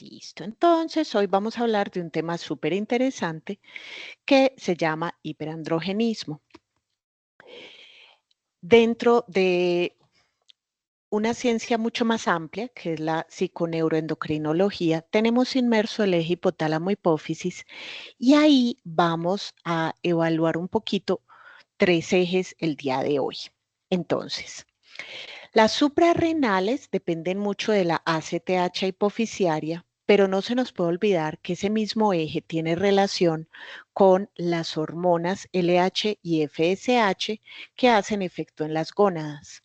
Listo. Entonces, hoy vamos a hablar de un tema súper interesante que se llama hiperandrogenismo. Dentro de una ciencia mucho más amplia, que es la psiconeuroendocrinología, tenemos inmerso el eje hipotálamo hipófisis y ahí vamos a evaluar un poquito tres ejes el día de hoy. Entonces, las suprarrenales dependen mucho de la ACTH hipofisiaria, pero no se nos puede olvidar que ese mismo eje tiene relación con las hormonas LH y FSH que hacen efecto en las gónadas.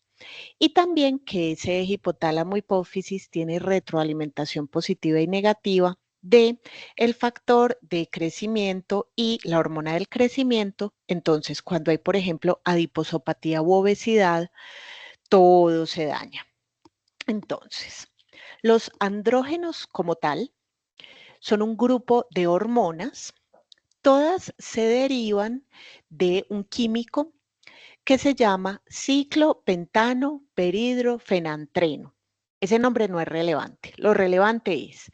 Y también que ese eje hipotálamo hipófisis tiene retroalimentación positiva y negativa de el factor de crecimiento y la hormona del crecimiento. Entonces, cuando hay, por ejemplo, adiposopatía u obesidad, todo se daña. Entonces, los andrógenos como tal son un grupo de hormonas, todas se derivan de un químico que se llama ciclopentano peridrofenantreno. Ese nombre no es relevante, lo relevante es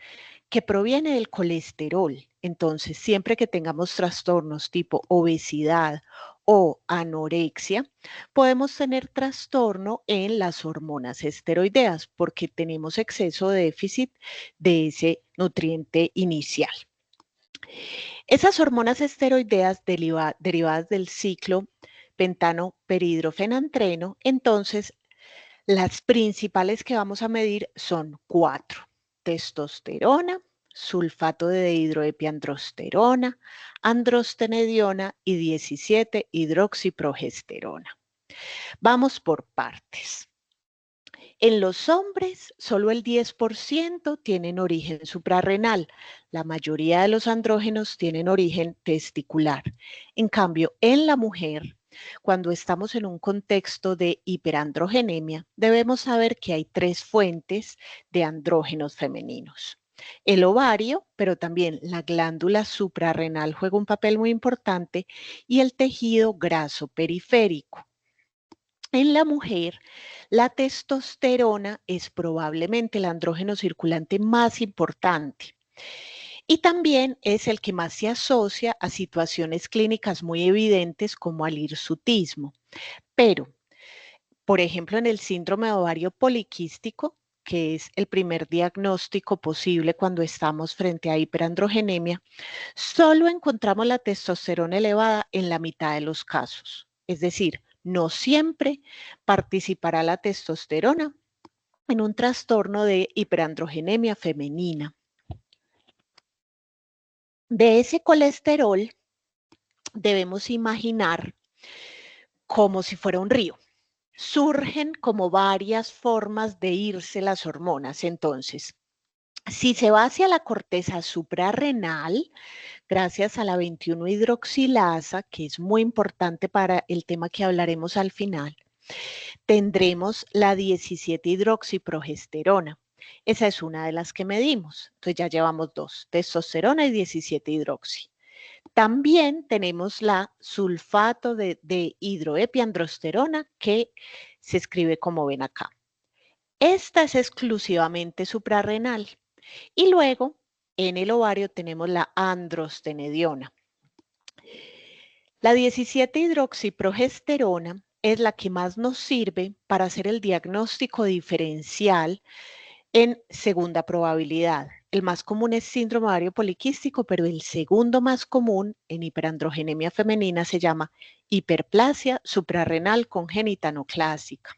que proviene del colesterol. Entonces, siempre que tengamos trastornos tipo obesidad o anorexia, podemos tener trastorno en las hormonas esteroideas porque tenemos exceso de déficit de ese nutriente inicial. Esas hormonas esteroideas derivadas del ciclo pentano peridrofenantreno, entonces las principales que vamos a medir son cuatro: testosterona, sulfato de dehidroepiandrosterona, androstenediona y 17-hidroxiprogesterona. Vamos por partes. En los hombres, solo el 10% tienen origen suprarrenal. La mayoría de los andrógenos tienen origen testicular. En cambio, en la mujer, cuando estamos en un contexto de hiperandrogenemia, debemos saber que hay tres fuentes de andrógenos femeninos. El ovario, pero también la glándula suprarrenal juega un papel muy importante, y el tejido graso periférico. En la mujer, la testosterona es probablemente el andrógeno circulante más importante y también es el que más se asocia a situaciones clínicas muy evidentes como al hirsutismo. Pero, por ejemplo, en el síndrome de ovario poliquístico, que es el primer diagnóstico posible cuando estamos frente a hiperandrogenemia, solo encontramos la testosterona elevada en la mitad de los casos. Es decir, no siempre participará la testosterona en un trastorno de hiperandrogenemia femenina. De ese colesterol debemos imaginar como si fuera un río. Surgen como varias formas de irse las hormonas. Entonces, si se va hacia la corteza suprarrenal, gracias a la 21-hidroxilasa, que es muy importante para el tema que hablaremos al final, tendremos la 17-hidroxiprogesterona. Esa es una de las que medimos. Entonces ya llevamos dos: testosterona y 17-hidroxi. También tenemos la sulfato de hidroepiandrosterona, que se escribe como ven acá. Esta es exclusivamente suprarrenal. Y luego, en el ovario tenemos la androstenediona. La 17-hidroxiprogesterona es la que más nos sirve para hacer el diagnóstico diferencial en segunda probabilidad. El más común es síndrome ovario poliquístico, pero el segundo más común en hiperandrogenemia femenina se llama hiperplasia suprarrenal congénita no clásica.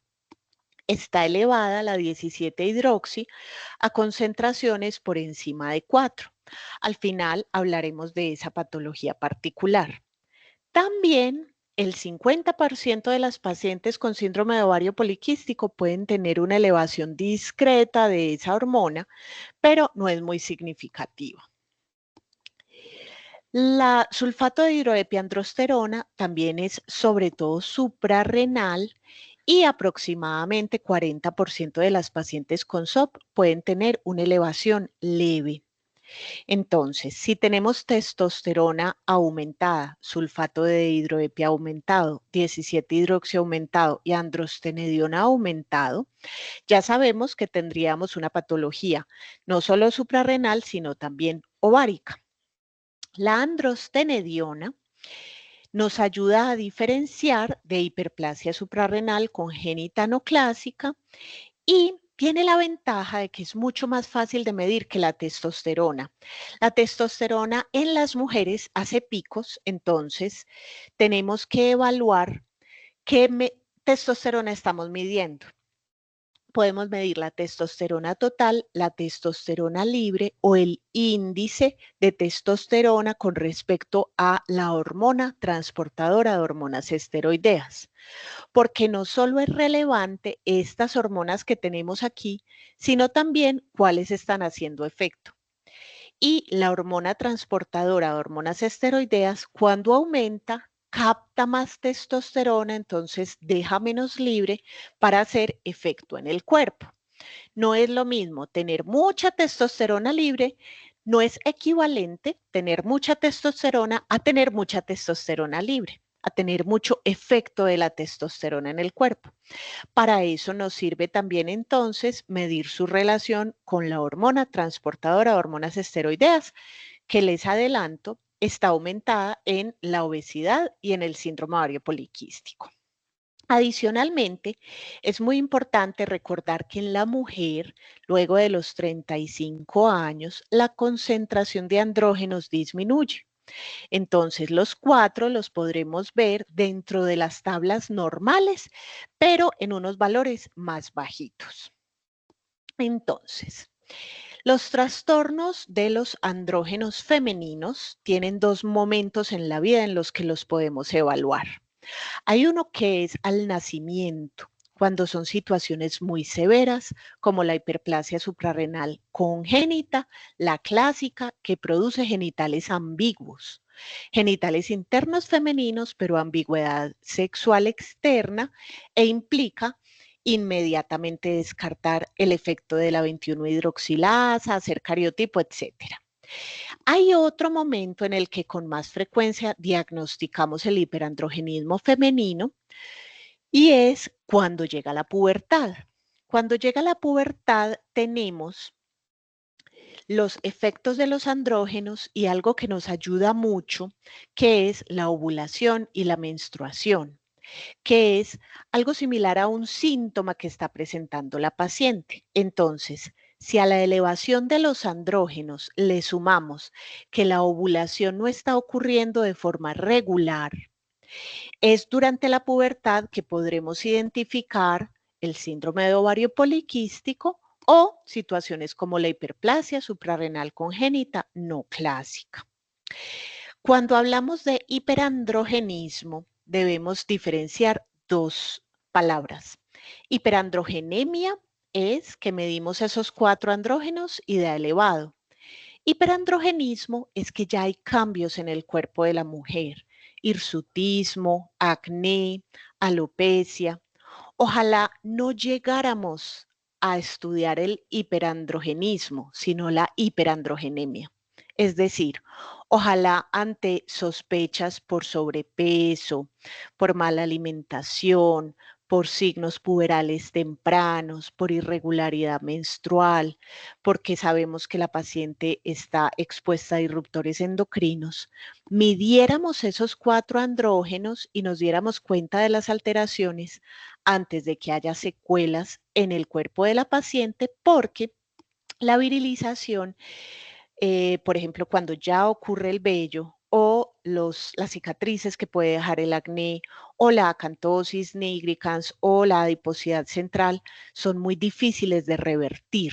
Está elevada la 17-hidroxi a concentraciones por encima de 4. Al final hablaremos de esa patología particular. También el 50% de las pacientes con síndrome de ovario poliquístico pueden tener una elevación discreta de esa hormona, pero no es muy significativa. La sulfato de hidroepiandrosterona también es sobre todo suprarrenal y aproximadamente 40% de las pacientes con SOP pueden tener una elevación leve. Entonces, si tenemos testosterona aumentada, sulfato de hidroepia aumentado, 17-hidroxi aumentado y androstenediona aumentado, ya sabemos que tendríamos una patología no solo suprarrenal, sino también ovárica. La androstenediona nos ayuda a diferenciar de hiperplasia suprarrenal congénita no clásica y tiene la ventaja de que es mucho más fácil de medir que la testosterona. La testosterona en las mujeres hace picos, entonces tenemos que evaluar qué testosterona estamos midiendo. Podemos medir la testosterona total, la testosterona libre o el índice de testosterona con respecto a la hormona transportadora de hormonas esteroideas, porque no solo es relevante estas hormonas que tenemos aquí, sino también cuáles están haciendo efecto. Y la hormona transportadora de hormonas esteroideas, cuando aumenta, capta más testosterona, entonces deja menos libre para hacer efecto en el cuerpo. No es lo mismo tener mucha testosterona libre, no es equivalente tener mucha testosterona a tener mucha testosterona libre, a tener mucho efecto de la testosterona en el cuerpo. Para eso nos sirve también entonces medir su relación con la hormona transportadora de hormonas esteroideas, que les adelanto, está aumentada en la obesidad y en el síndrome ovario poliquístico. Adicionalmente, es muy importante recordar que en la mujer, luego de los 35 años, la concentración de andrógenos disminuye. Entonces, los cuatro los podremos ver dentro de las tablas normales, pero en unos valores más bajitos. Entonces, los trastornos de los andrógenos femeninos tienen dos momentos en la vida en los que los podemos evaluar. Hay uno que es al nacimiento, cuando son situaciones muy severas, como la hiperplasia suprarrenal congénita, la clásica, que produce genitales ambiguos. Genitales internos femeninos, pero ambigüedad sexual externa e implica inmediatamente descartar el efecto de la 21-hidroxilasa, hacer cariotipo, etcétera. Hay otro momento en el que con más frecuencia diagnosticamos el hiperandrogenismo femenino y es cuando llega la pubertad. Cuando llega la pubertad tenemos los efectos de los andrógenos y algo que nos ayuda mucho, que es la ovulación y la menstruación, que es algo similar a un síntoma que está presentando la paciente. Entonces, si a la elevación de los andrógenos le sumamos que la ovulación no está ocurriendo de forma regular, es durante la pubertad que podremos identificar el síndrome de ovario poliquístico o situaciones como la hiperplasia suprarrenal congénita no clásica. Cuando hablamos de hiperandrogenismo, debemos diferenciar dos palabras. Hiperandrogenemia es que medimos esos cuatro andrógenos y da elevado. Hiperandrogenismo es que ya hay cambios en el cuerpo de la mujer, hirsutismo, acné, alopecia. Ojalá no llegáramos a estudiar el hiperandrogenismo, sino la hiperandrogenemia. Es decir, ojalá ante sospechas por sobrepeso, por mala alimentación, por signos puberales tempranos, por irregularidad menstrual, porque sabemos que la paciente está expuesta a disruptores endocrinos, midiéramos esos cuatro andrógenos y nos diéramos cuenta de las alteraciones antes de que haya secuelas en el cuerpo de la paciente, porque la virilización, por ejemplo, cuando ya ocurre el vello o las cicatrices que puede dejar el acné o la acantosis nigricans o la adiposidad central son muy difíciles de revertir.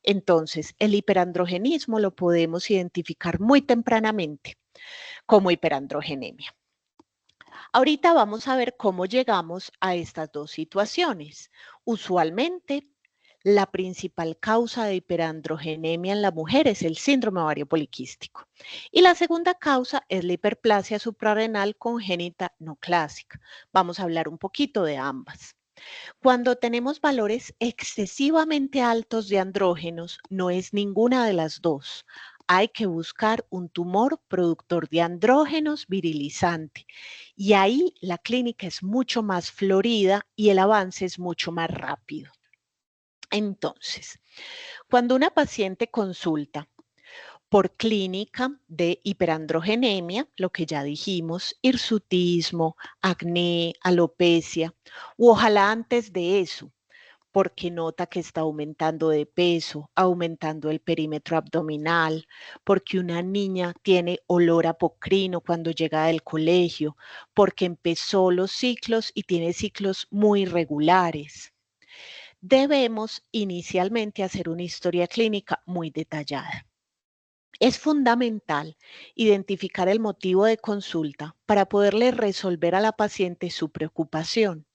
Entonces, el hiperandrogenismo lo podemos identificar muy tempranamente como hiperandrogenemia. Ahorita vamos a ver cómo llegamos a estas dos situaciones. Usualmente, la principal causa de hiperandrogenemia en la mujer es el síndrome ovario poliquístico. Y la segunda causa es la hiperplasia suprarrenal congénita no clásica. Vamos a hablar un poquito de ambas. Cuando tenemos valores excesivamente altos de andrógenos, no es ninguna de las dos. Hay que buscar un tumor productor de andrógenos virilizante. Y ahí la clínica es mucho más florida y el avance es mucho más rápido. Entonces, cuando una paciente consulta por clínica de hiperandrogenemia, lo que ya dijimos, hirsutismo, acné, alopecia, u ojalá antes de eso, porque nota que está aumentando de peso, aumentando el perímetro abdominal, porque una niña tiene olor apocrino cuando llega del colegio, porque empezó los ciclos y tiene ciclos muy regulares. Debemos inicialmente hacer una historia clínica muy detallada. Es fundamental identificar el motivo de consulta para poderle resolver a la paciente su preocupación.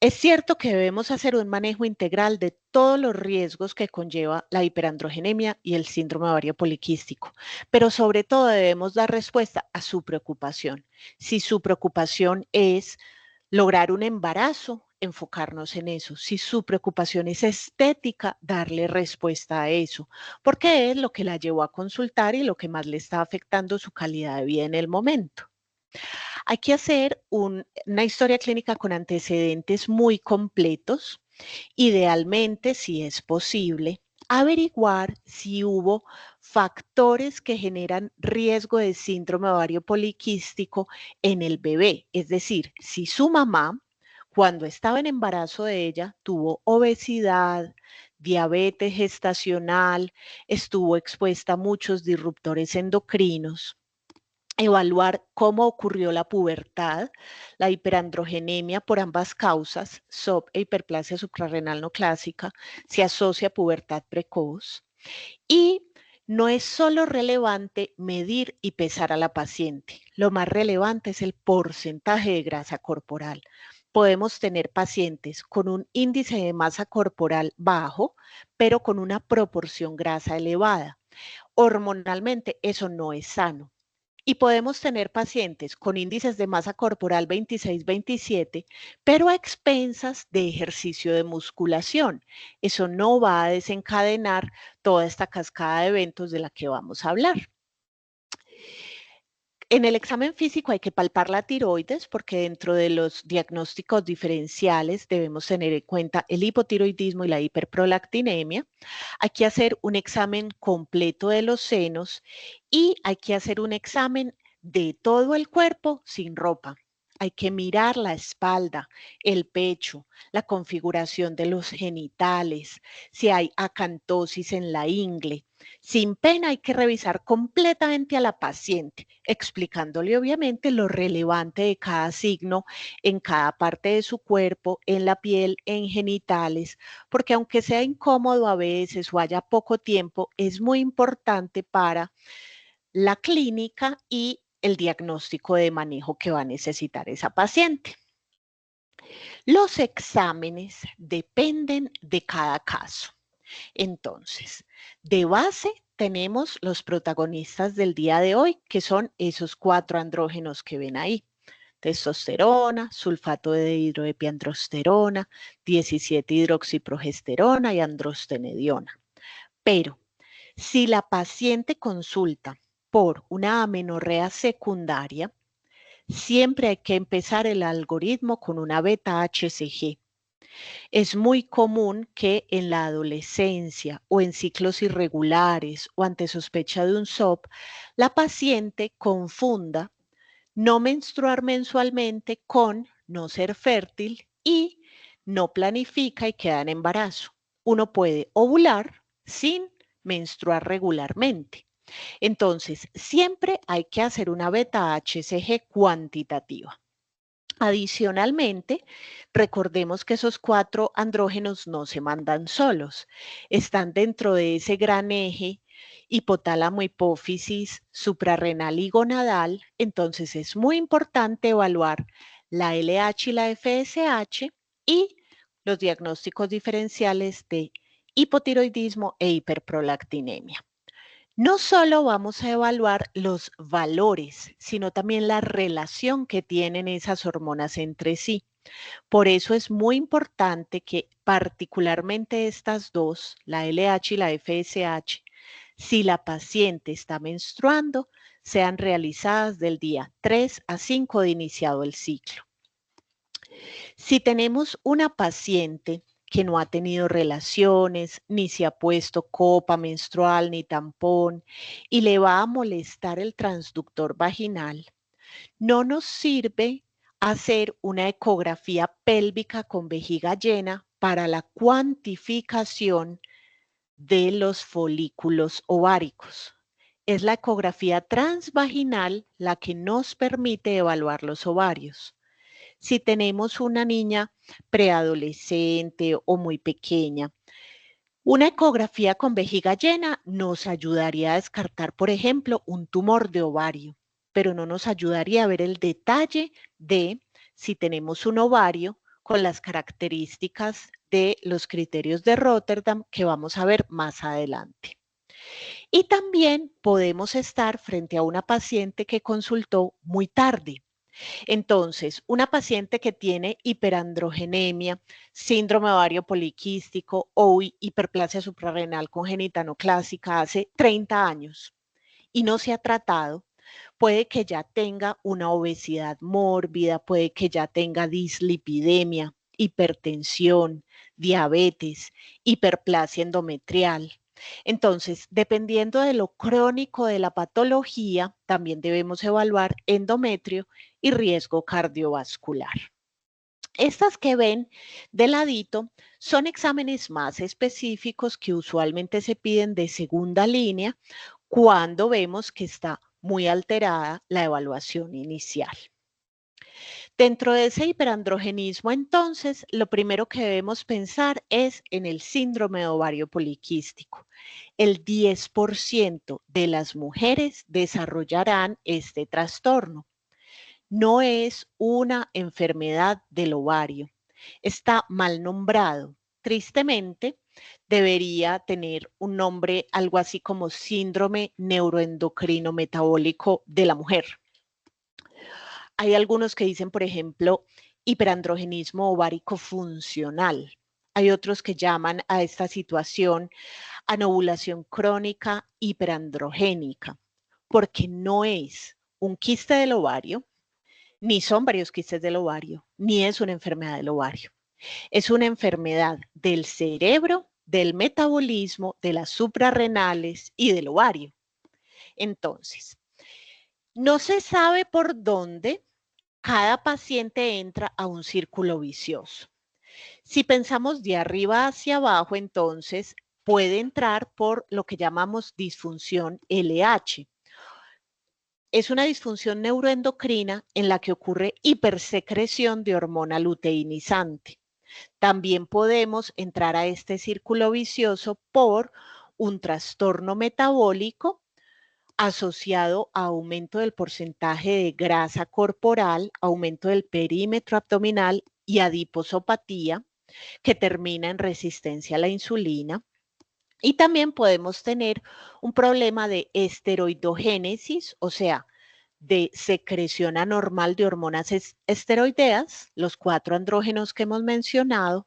Es cierto que debemos hacer un manejo integral de todos los riesgos que conlleva la hiperandrogenemia y el síndrome ovario poliquístico, pero sobre todo debemos dar respuesta a su preocupación. Si su preocupación es lograr un embarazo, enfocarnos en eso. Si su preocupación es estética, darle respuesta a eso, porque es lo que la llevó a consultar y lo que más le está afectando su calidad de vida en el momento. Hay que hacer una historia clínica con antecedentes muy completos, idealmente, si es posible, averiguar si hubo factores que generan riesgo de síndrome ovario poliquístico en el bebé, es decir, si su mamá, cuando estaba en embarazo de ella, tuvo obesidad, diabetes gestacional, estuvo expuesta a muchos disruptores endocrinos, evaluar cómo ocurrió la pubertad, la hiperandrogenemia por ambas causas, SOP e hiperplasia suprarrenal no clásica, se asocia a pubertad precoz y no es solo relevante medir y pesar a la paciente, lo más relevante es el porcentaje de grasa corporal. Podemos tener pacientes con un índice de masa corporal bajo, pero con una proporción grasa elevada. Hormonalmente eso no es sano. Y podemos tener pacientes con índices de masa corporal 26-27, pero a expensas de ejercicio de musculación. Eso no va a desencadenar toda esta cascada de eventos de la que vamos a hablar. En el examen físico hay que palpar la tiroides porque dentro de los diagnósticos diferenciales debemos tener en cuenta el hipotiroidismo y la hiperprolactinemia. Hay que hacer un examen completo de los senos y hay que hacer un examen de todo el cuerpo sin ropa. Hay que mirar la espalda, el pecho, la configuración de los genitales, si hay acantosis en la ingle. Sin pena hay que revisar completamente a la paciente, explicándole obviamente lo relevante de cada signo en cada parte de su cuerpo, en la piel, en genitales, porque aunque sea incómodo a veces o haya poco tiempo, es muy importante para la clínica y el diagnóstico de manejo que va a necesitar esa paciente. Los exámenes dependen de cada caso. Entonces, de base tenemos los protagonistas del día de hoy, que son esos 4 andrógenos que ven ahí. Testosterona, sulfato de dihidroepiandrosterona, 17-hidroxiprogesterona y androstenediona. Pero si la paciente consulta por una amenorrea secundaria, siempre hay que empezar el algoritmo con una beta-HCG. Es muy común que en la adolescencia o en ciclos irregulares o ante sospecha de un SOP, la paciente confunda no menstruar mensualmente con no ser fértil y no planifica y queda en embarazo. Uno puede ovular sin menstruar regularmente. Entonces, siempre hay que hacer una beta-HCG cuantitativa. Adicionalmente, recordemos que esos 4 andrógenos no se mandan solos, están dentro de ese gran eje hipotálamo, hipófisis, suprarrenal y gonadal, entonces es muy importante evaluar la LH y la FSH y los diagnósticos diferenciales de hipotiroidismo e hiperprolactinemia. No solo vamos a evaluar los valores, sino también la relación que tienen esas hormonas entre sí. Por eso es muy importante que particularmente estas dos, la LH y la FSH, si la paciente está menstruando, sean realizadas del día 3 a 5 de iniciado el ciclo. Si tenemos una paciente que no ha tenido relaciones, ni se ha puesto copa menstrual ni tampón y le va a molestar el transductor vaginal, no nos sirve hacer una ecografía pélvica con vejiga llena para la cuantificación de los folículos ováricos. Es la ecografía transvaginal la que nos permite evaluar los ovarios. Si tenemos una niña preadolescente o muy pequeña, una ecografía con vejiga llena nos ayudaría a descartar, por ejemplo, un tumor de ovario, pero no nos ayudaría a ver el detalle de si tenemos un ovario con las características de los criterios de Rotterdam que vamos a ver más adelante. Y también podemos estar frente a una paciente que consultó muy tarde. Entonces, una paciente que tiene hiperandrogenemia, síndrome ovario poliquístico o hiperplasia suprarrenal congénita no clásica hace 30 años y no se ha tratado, puede que ya tenga una obesidad mórbida, puede que ya tenga dislipidemia, hipertensión, diabetes, hiperplasia endometrial. Entonces, dependiendo de lo crónico de la patología, también debemos evaluar endometrio y riesgo cardiovascular. Estas que ven de ladito son exámenes más específicos que usualmente se piden de segunda línea cuando vemos que está muy alterada la evaluación inicial. Dentro de ese hiperandrogenismo, entonces, lo primero que debemos pensar es en el síndrome de ovario poliquístico. El 10% de las mujeres desarrollarán este trastorno. No es una enfermedad del ovario, está mal nombrado. Tristemente, debería tener un nombre algo así como síndrome neuroendocrino metabólico de la mujer. Hay algunos que dicen, por ejemplo, hiperandrogenismo ovárico funcional. Hay otros que llaman a esta situación anovulación crónica hiperandrogénica, porque no es un quiste del ovario, ni son varios quistes del ovario, ni es una enfermedad del ovario. Es una enfermedad del cerebro, del metabolismo, de las suprarrenales y del ovario. Entonces, no se sabe por dónde cada paciente entra a un círculo vicioso. Si pensamos de arriba hacia abajo, entonces puede entrar por lo que llamamos disfunción LH. Es una disfunción neuroendocrina en la que ocurre hipersecreción de hormona luteinizante. También podemos entrar a este círculo vicioso por un trastorno metabólico asociado a aumento del porcentaje de grasa corporal, aumento del perímetro abdominal y adiposopatía, que termina en resistencia a la insulina. Y también podemos tener un problema de esteroidogénesis, o sea, de secreción anormal de hormonas esteroideas, los 4 andrógenos que hemos mencionado,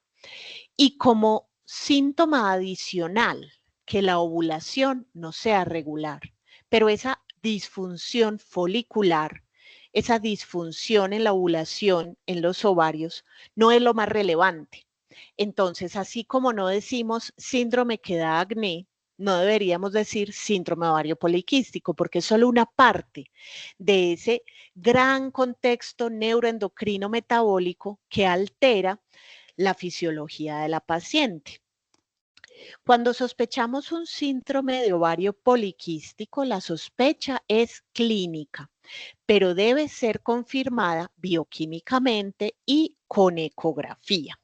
y como síntoma adicional, que la ovulación no sea regular. Pero esa disfunción folicular, esa disfunción en la ovulación en los ovarios, no es lo más relevante. Entonces, así como no decimos síndrome que da acné, no deberíamos decir síndrome ovario poliquístico, porque es solo una parte de ese gran contexto neuroendocrino metabólico que altera la fisiología de la paciente. Cuando sospechamos un síndrome de ovario poliquístico, la sospecha es clínica, pero debe ser confirmada bioquímicamente y con ecografía.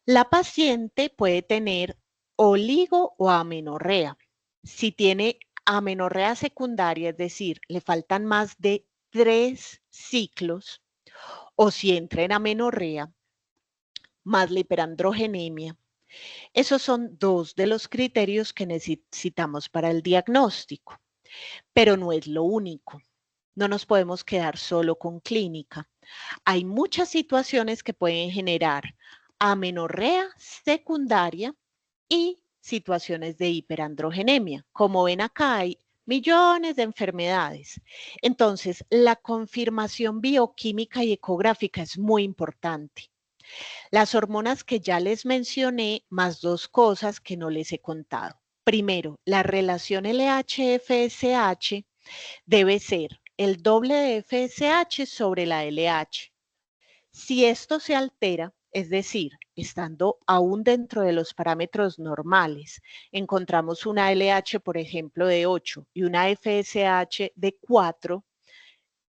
La paciente puede tener oligo o amenorrea. Si tiene amenorrea secundaria, es decir, le faltan más de 3 ciclos, o si entra en amenorrea, más la hiperandrogenemia. Esos son 2 de los criterios que necesitamos para el diagnóstico, pero no es lo único. No nos podemos quedar solo con clínica. Hay muchas situaciones que pueden generar amenorrea secundaria y situaciones de hiperandrogenemia. Como ven acá hay millones de enfermedades. Entonces, la confirmación bioquímica y ecográfica es muy importante. Las hormonas que ya les mencioné, más dos cosas que no les he contado. Primero, la relación LH-FSH debe ser el doble de FSH sobre la LH. Si esto se altera, es decir, estando aún dentro de los parámetros normales, encontramos una LH, por ejemplo, de 8 y una FSH de 4,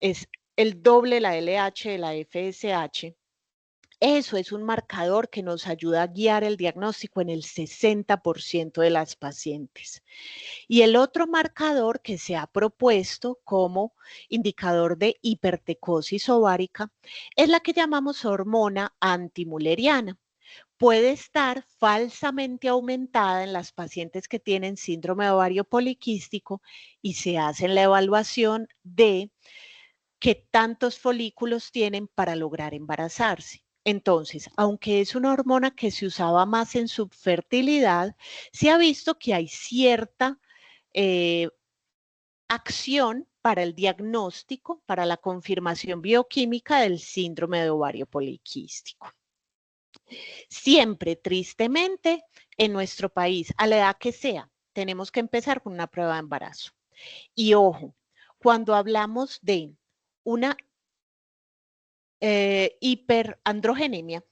es el doble la LH de la FSH. Eso es un marcador que nos ayuda a guiar el diagnóstico en el 60% de las pacientes. Y el otro marcador que se ha propuesto como indicador de hipertecosis ovárica es la que llamamos hormona antimuleriana. Puede estar falsamente aumentada en las pacientes que tienen síndrome de ovario poliquístico y se hace la evaluación de qué tantos folículos tienen para lograr embarazarse. Entonces, aunque es una hormona que se usaba más en subfertilidad, se ha visto que hay cierta acción para el diagnóstico, para la confirmación bioquímica del síndrome de ovario poliquístico. Siempre, tristemente, en nuestro país, a la edad que sea, tenemos que empezar con una prueba de embarazo. Y ojo, cuando hablamos de una hiperandrogenemia,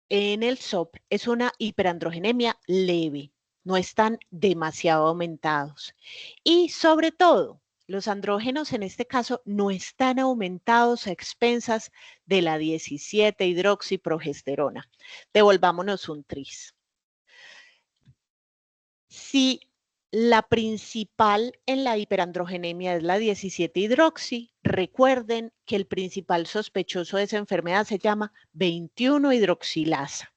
en el SOP es una hiperandrogenemia leve, no están demasiado aumentados. Y sobre todo, los andrógenos en este caso no están aumentados a expensas de la 17 hidroxiprogesterona. Devolvámonos un tris. Si la principal en la hiperandrogenemia es la 17 hidroxi, recuerden que el principal sospechoso de esa enfermedad se llama 21 hidroxilasa.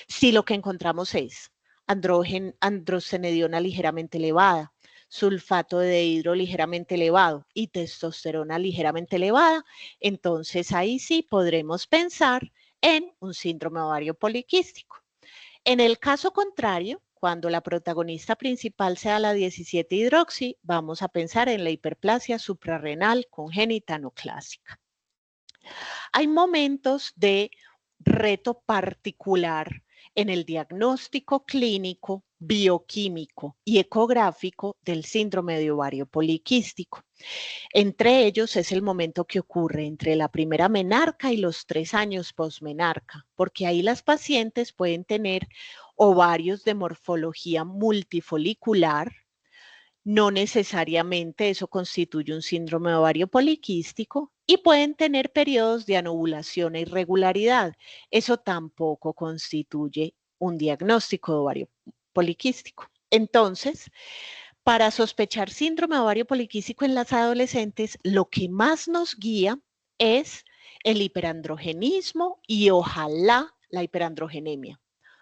Si lo que encontramos es androstenediona ligeramente elevada, sulfato de dehidro ligeramente elevado y testosterona ligeramente elevada, entonces ahí sí podremos pensar en un síndrome ovario poliquístico. En el caso contrario, cuando la protagonista principal sea la 17 hidroxi, vamos a pensar en la hiperplasia suprarrenal congénita no clásica. Hay momentos de reto particular en el diagnóstico clínico, bioquímico y ecográfico del síndrome de ovario poliquístico. Entre ellos es el momento que ocurre entre la primera menarca y los 3 años posmenarca, porque ahí las pacientes pueden tener ovarios de morfología multifolicular. No necesariamente eso constituye un síndrome de ovario poliquístico y pueden tener periodos de anovulación e irregularidad. Eso tampoco constituye un diagnóstico de ovario poliquístico. Entonces, para sospechar síndrome de ovario poliquístico en las adolescentes, lo que más nos guía es el hiperandrogenismo y ojalá la hiperandrogenemia.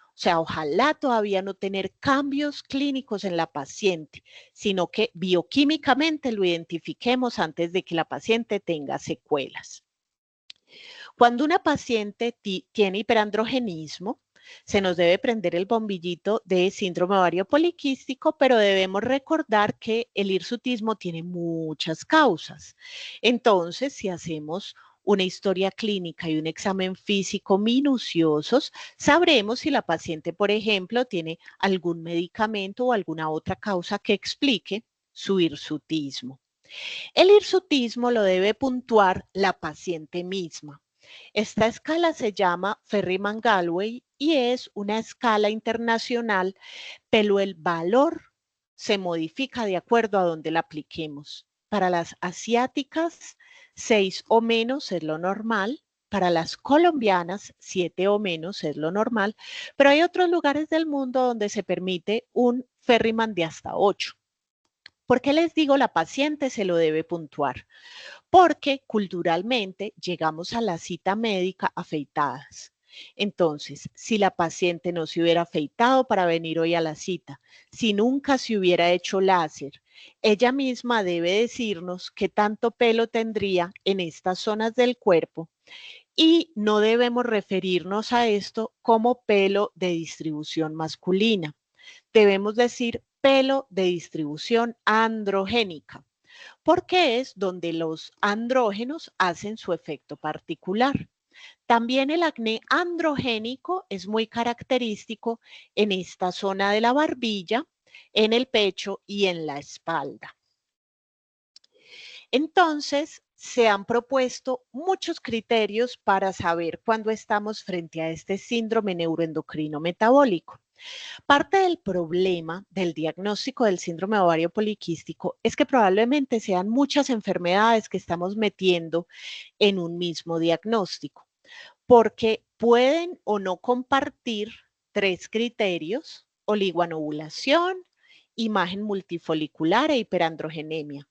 O sea, ojalá todavía no tener cambios clínicos en la paciente, sino que bioquímicamente lo identifiquemos antes de que la paciente tenga secuelas. Cuando una paciente tiene hiperandrogenismo, se nos debe prender el bombillito de síndrome ovario poliquístico, pero debemos recordar que el hirsutismo tiene muchas causas. Entonces, si hacemos una historia clínica y un examen físico minuciosos, sabremos si la paciente, por ejemplo, tiene algún medicamento o alguna otra causa que explique su hirsutismo. El hirsutismo lo debe puntuar la paciente misma. Esta escala se llama Ferriman-Gallwey y es una escala internacional, pero el valor se modifica de acuerdo a donde la apliquemos. Para las asiáticas, 6 o menos es lo normal. Para las colombianas, 7 o menos es lo normal, pero hay otros lugares del mundo donde se permite un Ferriman de hasta 8. ¿Por qué les digo la paciente se lo debe puntuar? Porque culturalmente llegamos a la cita médica afeitadas. Entonces, si la paciente no se hubiera afeitado para venir hoy a la cita, si nunca se hubiera hecho láser, ella misma debe decirnos qué tanto pelo tendría en estas zonas del cuerpo y no debemos referirnos a esto como pelo de distribución masculina. Debemos decir pelo de distribución androgénica, porque es donde los andrógenos hacen su efecto particular. También el acné androgénico es muy característico en esta zona de la barbilla, en el pecho y en la espalda. Entonces, se han propuesto muchos criterios para saber cuándo estamos frente a este síndrome neuroendocrino metabólico. Parte del problema del diagnóstico del síndrome ovario poliquístico es que probablemente sean muchas enfermedades que estamos metiendo en un mismo diagnóstico, porque pueden o no compartir tres criterios: oligoanovulación, imagen multifolicular e hiperandrogenemia.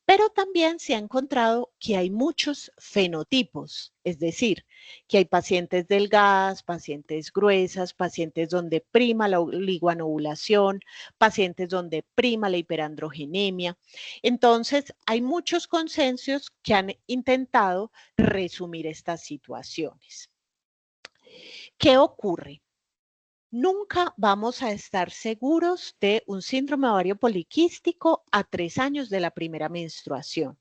Pero también se ha encontrado que hay muchos fenotipos, es decir, que hay pacientes delgadas, pacientes gruesas, pacientes donde prima la oligoanovulación, pacientes donde prima la hiperandrogenemia. Entonces, hay muchos consensos que han intentado resumir estas situaciones. ¿Qué ocurre? Nunca vamos a estar seguros de un síndrome ovario poliquístico a 3 años de la primera menstruación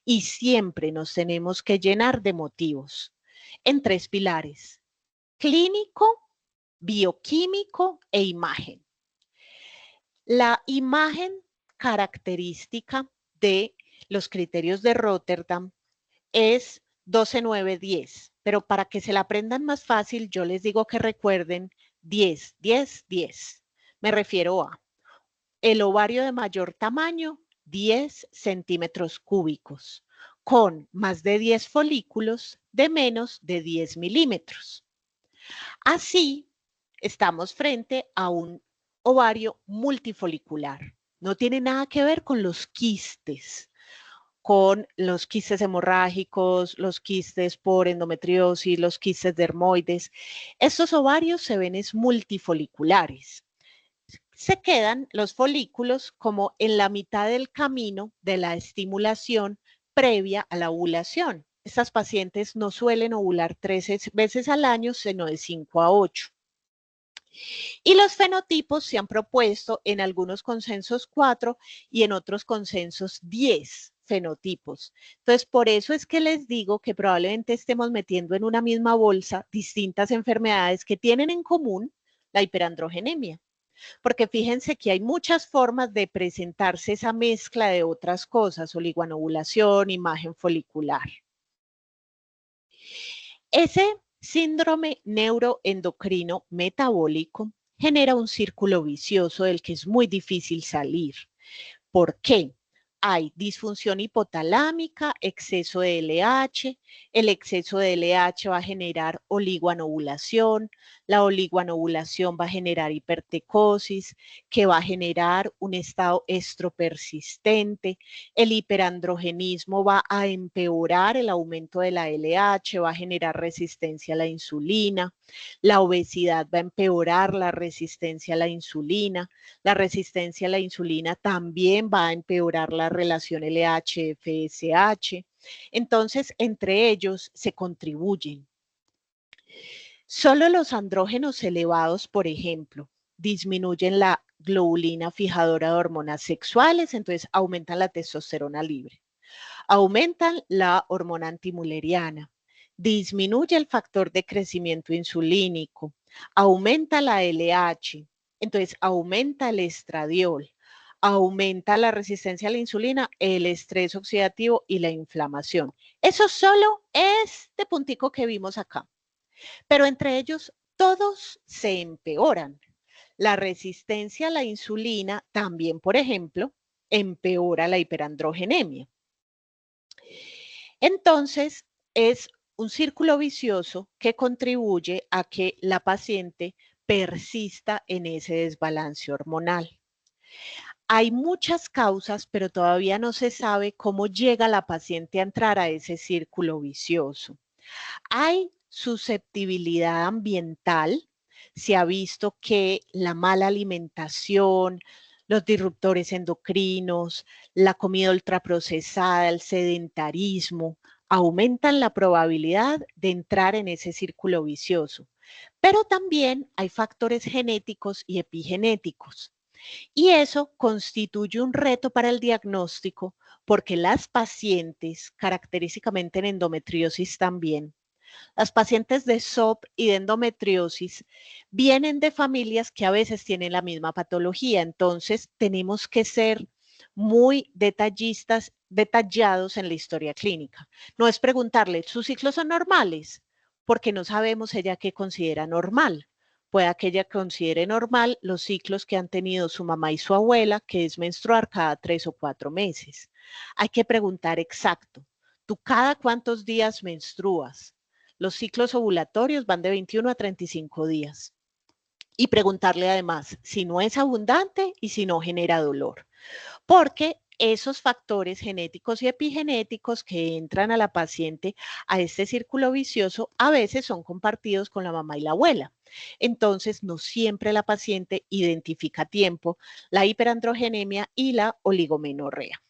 y siempre nos tenemos que llenar de motivos en tres pilares: clínico, bioquímico e imagen. La imagen característica de los criterios de Rotterdam es 12, 9, 10, pero para que se la aprendan más fácil, yo les digo que recuerden 10, 10, 10. Me refiero a el ovario de mayor tamaño, 10 centímetros cúbicos, con más de 10 folículos de menos de 10 milímetros. Así, estamos frente a un ovario multifolicular. No tiene nada que ver con los quistes hemorrágicos, los quistes por endometriosis, los quistes dermoides. Estos ovarios se ven multifoliculares. Se quedan los folículos como en la mitad del camino de la estimulación previa a la ovulación. Estas pacientes no suelen ovular 13 veces al año, sino de 5 a 8. Y los fenotipos se han propuesto en algunos consensos 4 y en otros consensos 10 fenotipos. Entonces, por eso es que les digo que probablemente estemos metiendo en una misma bolsa distintas enfermedades que tienen en común la hiperandrogenemia. Porque fíjense que hay muchas formas de presentarse esa mezcla de otras cosas: oligoanovulación, imagen folicular. Ese síndrome neuroendocrino metabólico genera un círculo vicioso del que es muy difícil salir. ¿Por qué? Hay disfunción hipotalámica, exceso de LH, el exceso de LH va a generar oligoanovulación, la oligoanovulación va a generar hipertecosis, que va a generar un estado estropersistente, el hiperandrogenismo va a empeorar el aumento de la LH, va a generar resistencia a la insulina, la obesidad va a empeorar la resistencia a la insulina, la resistencia a la insulina también va a empeorar la relación LH-FSH. Entonces, entre ellos se contribuyen. Solo los andrógenos elevados, por ejemplo, disminuyen la globulina fijadora de hormonas sexuales, entonces aumentan la testosterona libre. Aumentan la hormona antimuleriana, disminuye el factor de crecimiento insulínico, aumenta la LH, entonces aumenta el estradiol, aumenta la resistencia a la insulina, el estrés oxidativo y la inflamación. Eso solo es de puntico que vimos acá, pero entre ellos todos se empeoran. La resistencia a la insulina también, por ejemplo, empeora la hiperandrogenemia. Entonces, es un círculo vicioso que contribuye a que la paciente persista en ese desbalance hormonal. Hay muchas causas, pero todavía no se sabe cómo llega la paciente a entrar a ese círculo vicioso. Hay susceptibilidad ambiental. Se ha visto que la mala alimentación, los disruptores endocrinos, la comida ultraprocesada, el sedentarismo, aumentan la probabilidad de entrar en ese círculo vicioso. Pero también hay factores genéticos y epigenéticos. Y eso constituye un reto para el diagnóstico porque las pacientes, característicamente en endometriosis también, las pacientes de SOP y de endometriosis vienen de familias que a veces tienen la misma patología, entonces tenemos que ser muy detallistas, detallados en la historia clínica. No es preguntarle, ¿sus ciclos son normales? Porque no sabemos ella qué considera normal. Puede que ella considere normal los ciclos que han tenido su mamá y su abuela, que es menstruar cada 3 o 4 meses. Hay que preguntar exacto, ¿tú cada cuántos días menstruas? Los ciclos ovulatorios van de 21 a 35 días. Y preguntarle además si no es abundante y si no genera dolor. Porque esos factores genéticos y epigenéticos que entran a la paciente a este círculo vicioso a veces son compartidos con la mamá y la abuela. Entonces, no siempre la paciente identifica a tiempo la hiperandrogenemia y la oligomenorrea.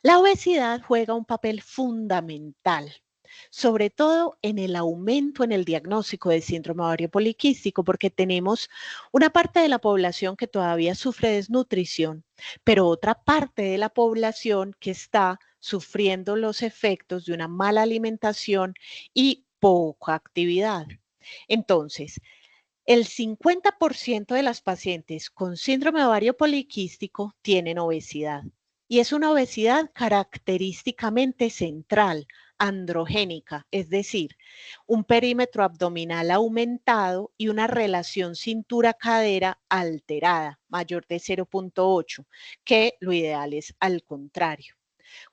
La obesidad juega un papel fundamental, sobre todo en el aumento en el diagnóstico de síndrome ovario poliquístico, porque tenemos una parte de la población que todavía sufre desnutrición, pero otra parte de la población que está sufriendo los efectos de una mala alimentación y poca actividad. Entonces, el 50% de las pacientes con síndrome ovario poliquístico tienen obesidad y es una obesidad característicamente central, androgénica, es decir, un perímetro abdominal aumentado y una relación cintura-cadera alterada, mayor de 0,8, que lo ideal es al contrario.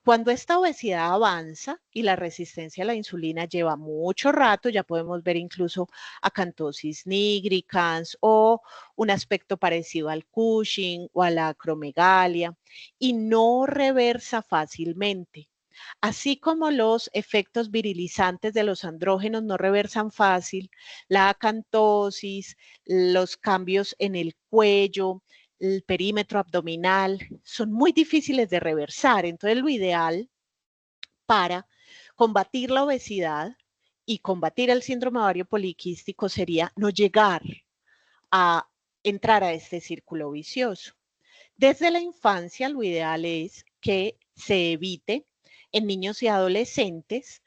Cuando esta obesidad avanza y la resistencia a la insulina lleva mucho rato, ya podemos ver incluso acantosis nigricans o un aspecto parecido al Cushing o a la acromegalia y no reversa fácilmente. Así como los efectos virilizantes de los andrógenos no reversan fácil, la acantosis, los cambios en el cuello, el perímetro abdominal, son muy difíciles de reversar. Entonces, lo ideal para combatir la obesidad y combatir el síndrome ovario poliquístico sería no llegar a entrar a este círculo vicioso. Desde la infancia, lo ideal es que se evite en niños y adolescentes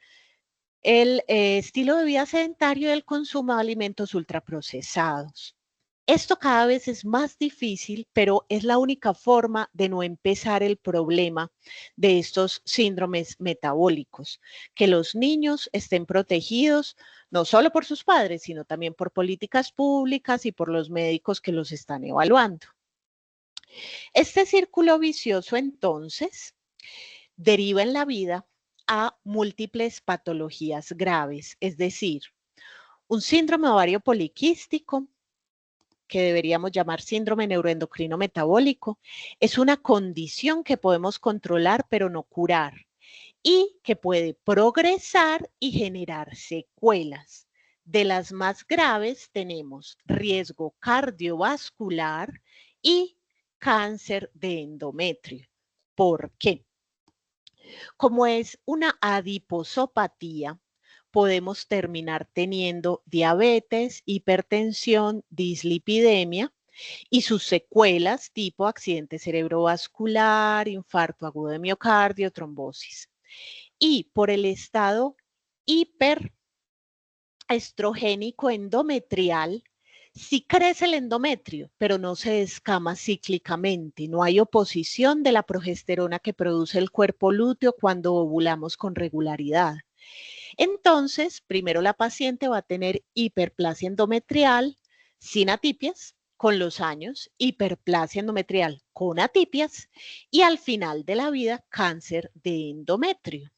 el estilo de vida sedentario y el consumo de alimentos ultraprocesados. Esto cada vez es más difícil, pero es la única forma de no empezar el problema de estos síndromes metabólicos, que los niños estén protegidos no solo por sus padres, sino también por políticas públicas y por los médicos que los están evaluando. Este círculo vicioso entonces deriva en la vida a múltiples patologías graves, es decir, un síndrome ovario poliquístico, que deberíamos llamar síndrome neuroendocrino metabólico, es una condición que podemos controlar pero no curar y que puede progresar y generar secuelas. De las más graves tenemos riesgo cardiovascular y cáncer de endometrio. ¿Por qué? Como es una adiposopatía, podemos terminar teniendo diabetes, hipertensión, dislipidemia y sus secuelas tipo accidente cerebrovascular, infarto agudo de miocardio, trombosis. Y por el estado hiperestrogénico endometrial, sí crece el endometrio, pero no se descama cíclicamente. No hay oposición de la progesterona que produce el cuerpo lúteo cuando ovulamos con regularidad. Entonces, primero la paciente va a tener hiperplasia endometrial sin atipias con los años, hiperplasia endometrial con atipias y al final de la vida cáncer de endometrio.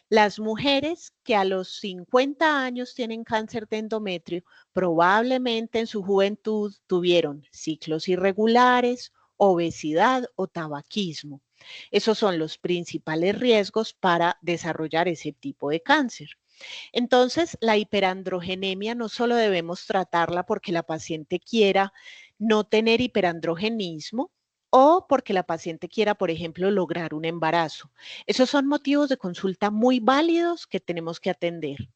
Las mujeres que a los 50 años tienen cáncer de endometrio probablemente en su juventud tuvieron ciclos irregulares, obesidad o tabaquismo. Esos son los principales riesgos para desarrollar ese tipo de cáncer. Entonces, la hiperandrogenemia no solo debemos tratarla porque la paciente quiera no tener hiperandrogenismo o porque la paciente quiera, por ejemplo, lograr un embarazo. Esos son motivos de consulta muy válidos que tenemos que atender.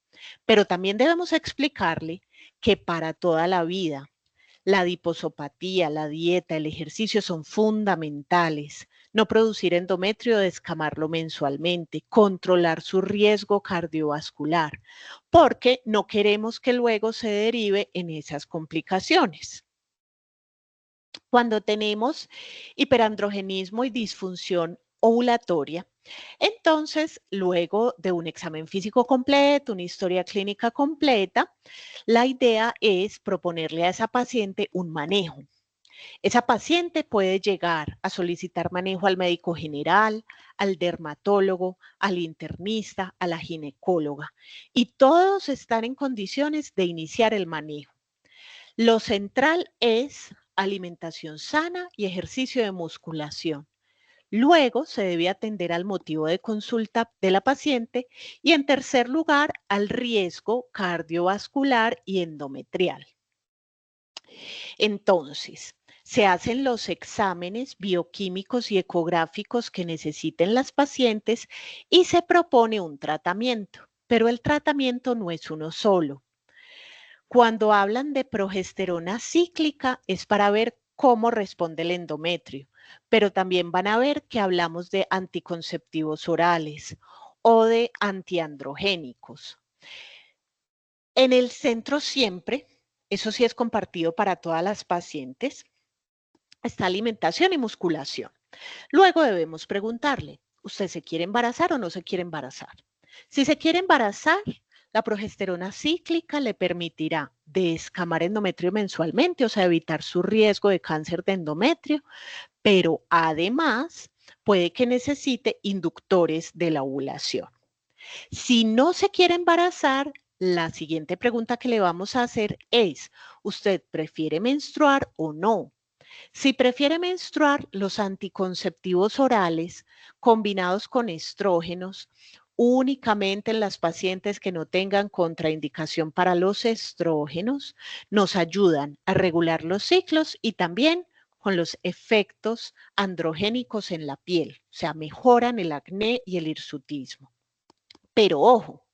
Pero también debemos explicarle que para toda la vida la adiposopatía, la dieta, el ejercicio son fundamentales. No producir endometrio, descamarlo mensualmente, controlar su riesgo cardiovascular, porque no queremos que luego se derive en esas complicaciones. Cuando tenemos hiperandrogenismo y disfunción ovulatoria, entonces, luego de un examen físico completo, una historia clínica completa, la idea es proponerle a esa paciente un manejo. Esa paciente puede llegar a solicitar manejo al médico general, al dermatólogo, al internista, a la ginecóloga, y todos están en condiciones de iniciar el manejo. Lo central es alimentación sana y ejercicio de musculación. Luego se debe atender al motivo de consulta de la paciente y en tercer lugar al riesgo cardiovascular y endometrial. Entonces, se hacen los exámenes bioquímicos y ecográficos que necesiten las pacientes y se propone un tratamiento, pero el tratamiento no es uno solo. Cuando hablan de progesterona cíclica es para ver cómo responde el endometrio, pero también van a ver que hablamos de anticonceptivos orales o de antiandrogénicos. En el centro siempre, eso sí es compartido para todas las pacientes, está alimentación y musculación. Luego debemos preguntarle, ¿usted se quiere embarazar o no se quiere embarazar? Si se quiere embarazar, la progesterona cíclica le permitirá descamar endometrio mensualmente, o sea, evitar su riesgo de cáncer de endometrio, pero además puede que necesite inductores de la ovulación. Si no se quiere embarazar, la siguiente pregunta que le vamos a hacer es, ¿usted prefiere menstruar o no? Si prefiere menstruar, los anticonceptivos orales combinados con estrógenos, únicamente en las pacientes que no tengan contraindicación para los estrógenos, nos ayudan a regular los ciclos y también con los efectos androgénicos en la piel, o sea, mejoran el acné y el hirsutismo. Pero ojo,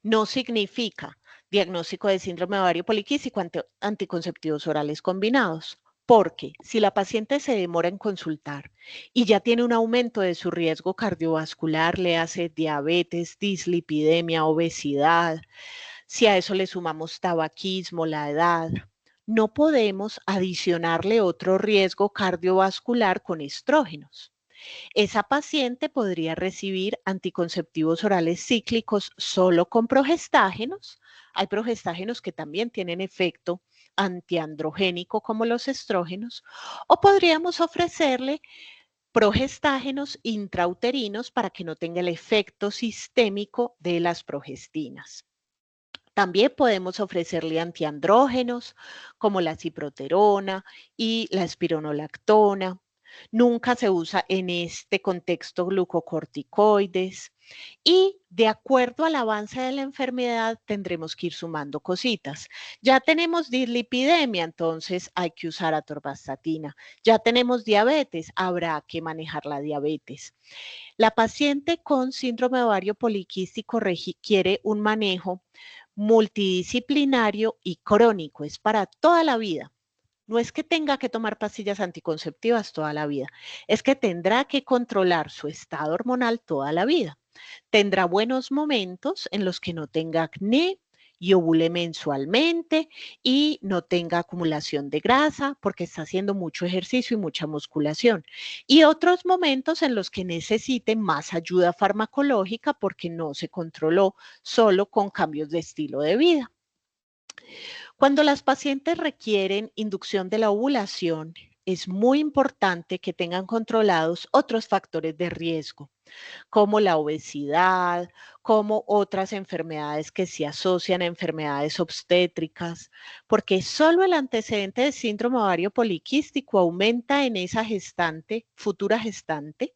no significa diagnóstico de síndrome ovario poliquístico ante anticonceptivos orales combinados, porque si la paciente se demora en consultar y ya tiene un aumento de su riesgo cardiovascular, le hace diabetes, dislipidemia, obesidad, si a eso le sumamos tabaquismo, la edad, no podemos adicionarle otro riesgo cardiovascular con estrógenos. Esa paciente podría recibir anticonceptivos orales cíclicos solo con progestágenos. Hay progestágenos que también tienen efecto antiandrogénico como los estrógenos, o podríamos ofrecerle progestágenos intrauterinos para que no tenga el efecto sistémico de las progestinas. También podemos ofrecerle antiandrógenos como la ciproterona y la espironolactona. Nunca se usa en este contexto glucocorticoides y de acuerdo al avance de la enfermedad tendremos que ir sumando cositas. Ya tenemos dislipidemia, entonces hay que usar atorvastatina. Ya tenemos diabetes, habrá que manejar la diabetes. La paciente con síndrome ovario poliquístico requiere un manejo multidisciplinario y crónico, es para toda la vida. No es que tenga que tomar pastillas anticonceptivas toda la vida, es que tendrá que controlar su estado hormonal toda la vida. Tendrá buenos momentos en los que no tenga acné y ovule mensualmente y no tenga acumulación de grasa porque está haciendo mucho ejercicio y mucha musculación. Y otros momentos en los que necesite más ayuda farmacológica porque no se controló solo con cambios de estilo de vida. Cuando las pacientes requieren inducción de la ovulación, es muy importante que tengan controlados otros factores de riesgo, como la obesidad, como otras enfermedades que se asocian a enfermedades obstétricas, porque solo el antecedente de síndrome ovario poliquístico aumenta en esa gestante, futura gestante,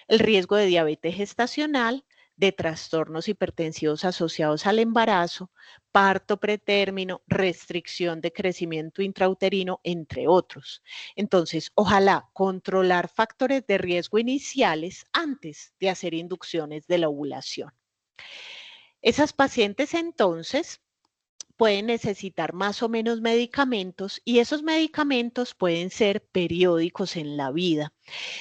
el riesgo de diabetes gestacional, de trastornos hipertensivos asociados al embarazo, parto pretérmino, restricción de crecimiento intrauterino, entre otros. Entonces, ojalá controlar factores de riesgo iniciales antes de hacer inducciones de la ovulación. Esas pacientes entonces pueden necesitar más o menos medicamentos y esos medicamentos pueden ser periódicos en la vida.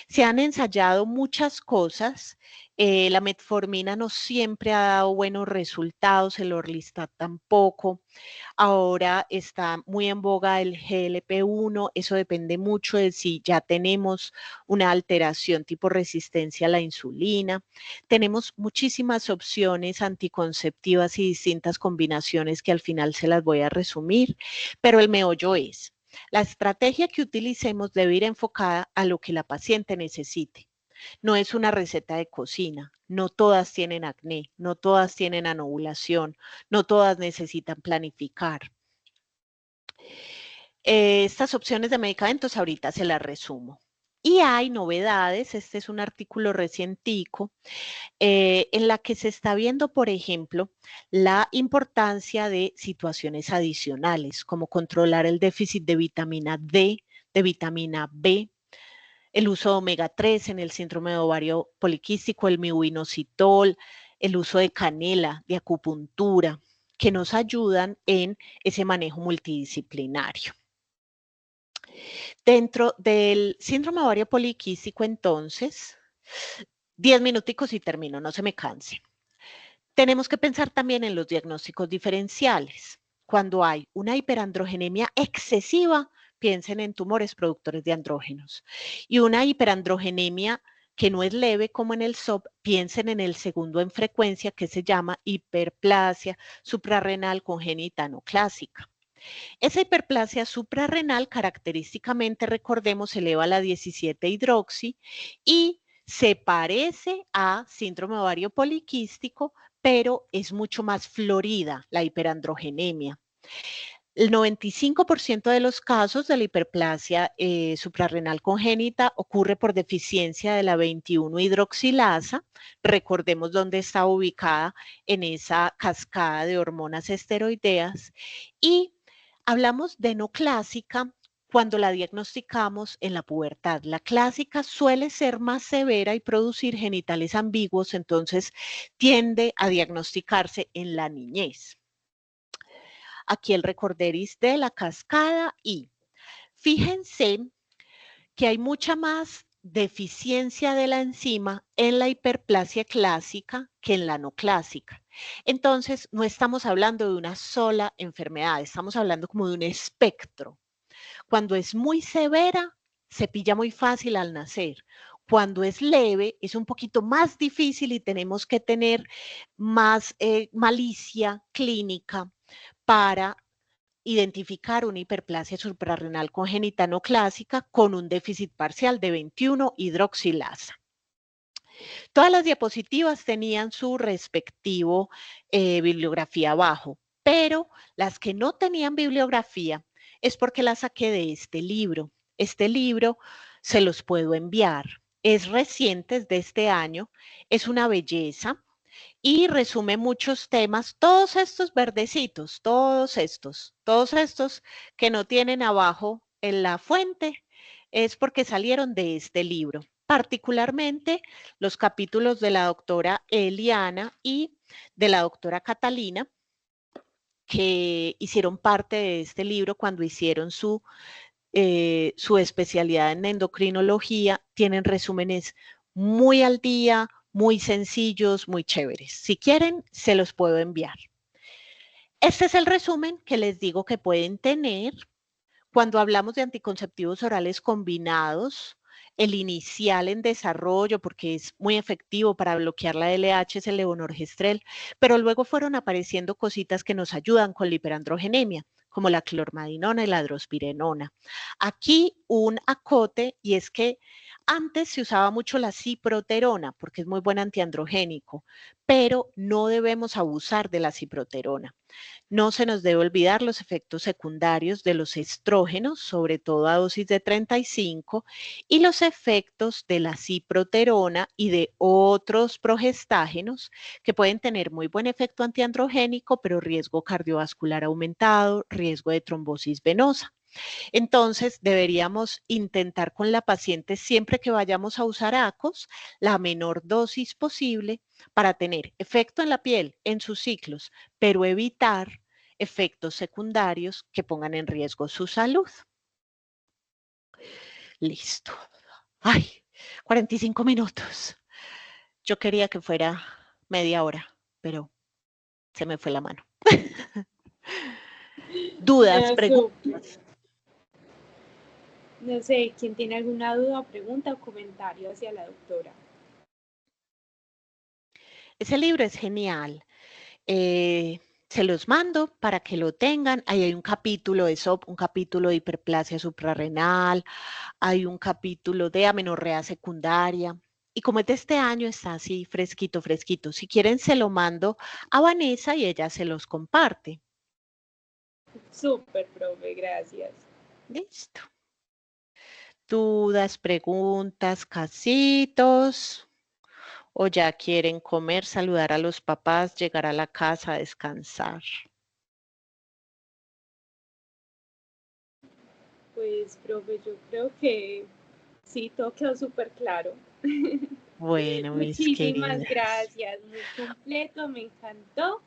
Se han ensayado muchas cosas. La metformina no siempre ha dado buenos resultados, el Orlistat tampoco. Ahora está muy en boga el GLP-1, eso depende mucho de si ya tenemos una alteración tipo resistencia a la insulina. Tenemos muchísimas opciones anticonceptivas y distintas combinaciones que al final se las voy a resumir, pero el meollo es, la estrategia que utilicemos debe ir enfocada a lo que la paciente necesite. No es una receta de cocina, no todas tienen acné, no todas tienen anovulación, no todas necesitan planificar. Estas opciones de medicamentos ahorita se las resumo. Y hay novedades, este es un artículo recientico, en la que se está viendo, por ejemplo, la importancia de situaciones adicionales, como controlar el déficit de vitamina D, de vitamina B, el uso de omega 3 en el síndrome de ovario poliquístico, el miuinositol, el uso de canela, de acupuntura, que nos ayudan en ese manejo multidisciplinario. Dentro del síndrome de ovario poliquístico, entonces, 10 minuticos y termino, no se me canse. Tenemos que pensar también en los diagnósticos diferenciales. Cuando hay una hiperandrogenemia excesiva, piensen en tumores productores de andrógenos. Y una hiperandrogenemia que no es leve como en el SOP, piensen en el segundo en frecuencia que se llama hiperplasia suprarrenal congénita no clásica. Esa hiperplasia suprarrenal característicamente, recordemos, eleva la 17-hidroxi y se parece a síndrome ovario poliquístico, pero es mucho más florida la hiperandrogenemia. El 95% de los casos de la hiperplasia suprarrenal congénita ocurre por deficiencia de la 21-hidroxilasa. Recordemos dónde está ubicada en esa cascada de hormonas esteroideas. Y hablamos de no clásica cuando la diagnosticamos en la pubertad. La clásica suele ser más severa y producir genitales ambiguos, entonces tiende a diagnosticarse en la niñez. Aquí el recorderis de la cascada y fíjense que hay mucha más deficiencia de la enzima en la hiperplasia clásica que en la no clásica. Entonces, no estamos hablando de una sola enfermedad, estamos hablando como de un espectro. Cuando es muy severa, se pilla muy fácil al nacer. Cuando es leve, es un poquito más difícil y tenemos que tener más malicia clínica para identificar una hiperplasia suprarrenal congénita no clásica con un déficit parcial de 21-hidroxilasa. Todas las diapositivas tenían su respectivo bibliografía abajo, pero las que no tenían bibliografía es porque las saqué de este libro. Este libro se los puedo enviar. Es reciente, es de este año, es una belleza y resume muchos temas, todos estos verdecitos, todos estos que no tienen abajo en la fuente, es porque salieron de este libro. Particularmente los capítulos de la doctora Eliana y de la doctora Catalina, que hicieron parte de este libro cuando hicieron su especialidad en endocrinología, tienen resúmenes muy al día, muy sencillos, muy chéveres. Si quieren, se los puedo enviar. Este es el resumen que les digo que pueden tener cuando hablamos de anticonceptivos orales combinados. El inicial en desarrollo, porque es muy efectivo para bloquear la LH, es el levonorgestrel, pero luego fueron apareciendo cositas que nos ayudan con la hiperandrogenemia, como la clormadinona y la drospirenona. Aquí un acote, y es que Antes se usaba mucho la ciproterona porque es muy buen antiandrogénico, pero no debemos abusar de la ciproterona. No se nos debe olvidar los efectos secundarios de los estrógenos, sobre todo a dosis de 35, y los efectos de la ciproterona y de otros progestágenos que pueden tener muy buen efecto antiandrogénico, pero riesgo cardiovascular aumentado, riesgo de trombosis venosa. Entonces, deberíamos intentar con la paciente siempre que vayamos a usar ACOS la menor dosis posible para tener efecto en la piel, en sus ciclos, pero evitar efectos secundarios que pongan en riesgo su salud. Listo. Ay, 45 minutos. Yo quería que fuera media hora, pero se me fue la mano. Dudas, No, preguntas. no sé, ¿quién tiene alguna duda, pregunta o comentario hacia la doctora? Ese libro es genial. Eh, Se los mando para que lo tengan. Ahí hay un capítulo de SOP, un capítulo de hiperplasia suprarrenal, hay un capítulo de amenorrea secundaria. Y como es de este año, está así fresquito, fresquito. Si quieren, se lo mando a Vanessa y ella se los comparte. Súper, profe, gracias. Listo. Dudas, preguntas, casitos. O ya quieren comer, saludar a los papás, llegar a la casa, descansar. Pues, profe, yo creo que sí, todo quedó súper claro. Bueno, mis Muchísimas queridas. gracias, muy completo, me encantó.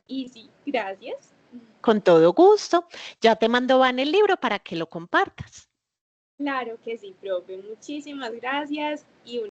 Y sí, gracias. Con todo gusto. Ya te mando Van el libro para que lo compartas. Claro que sí, profe, muchísimas gracias y